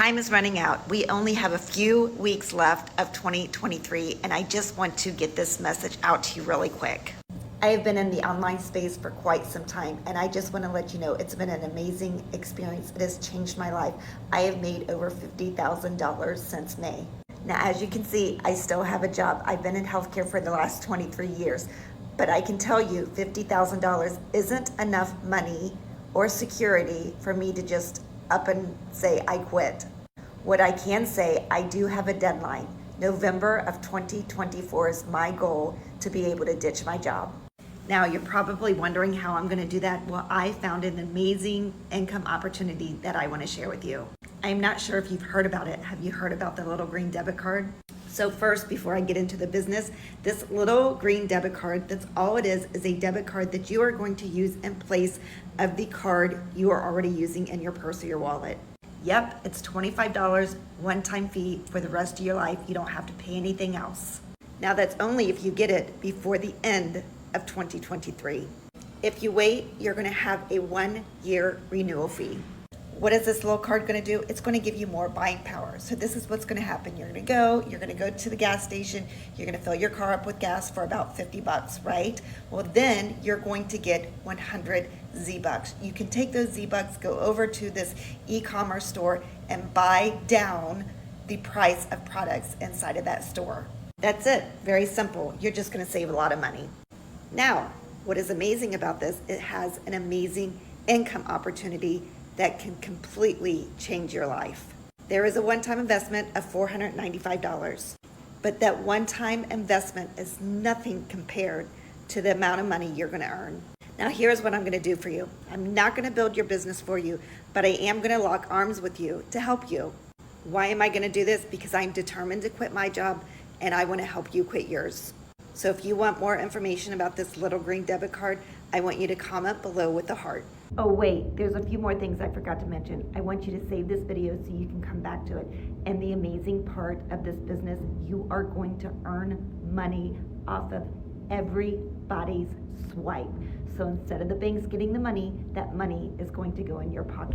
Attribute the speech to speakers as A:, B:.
A: Time is running out. We only have a few weeks left of 2023, and I just want to get this message out to you really quick. I have been in the online space for quite some time, and I just want to let you know it's been an amazing experience. It has changed my life. I have made over $50,000 since May. Now, as you can see, I still have a job. I've been in healthcare for the last 23 years, but I can tell you $50,000 isn't enough money or security for me to just up and say I quit. What I can say, I do have a deadline. November of 2024 is my goal to be able to ditch my job. Now, you're probably wondering how I'm going to do that. Well, I found an amazing income opportunity that I want to share with you. I'm not sure if you've heard about it. Have you heard about the little green debit card? So first, before I get into the business, this little green debit card, that's all it is a debit card that you are going to use in place of the card you are already using in your purse or your wallet. Yep, it's $25 one-time fee for the rest of your life. You don't have to pay anything else. Now, that's only if you get it before the end of 2023. If you wait, you're going to have a 1-year renewal fee. What is this little card going to do? It's going to give you more buying power. So this is what's going to happen. You're going to go to the gas station. You're going to fill your car up with gas for about $50, right? Well, then you're going to get 100 Z-Bucks. You can take those Z-Bucks, go over to this e-commerce store and buy down the price of products inside of that store. That's it. Very simple. You're just going to save a lot of money. Now, what is amazing about this, it has an amazing income opportunity that can completely change your life. There is a one-time investment of $495, but that one-time investment is nothing compared to the amount of money you're going to earn. Now, here's what I'm going to do for you. I'm not going to build your business for you, but I am going to lock arms with you to help you. Why am I going to do this? Because I'm determined to quit my job, and I want to help you quit yours. So if you want more information about this little green debit card, I want you to comment below with a heart. Oh wait, there's a few more things I forgot to mention. I want you to save this video so you can come back to it. And the amazing part of this business, you are going to earn money off of everybody's swipe. So instead of the banks getting the money, that money is going to go in your pocket.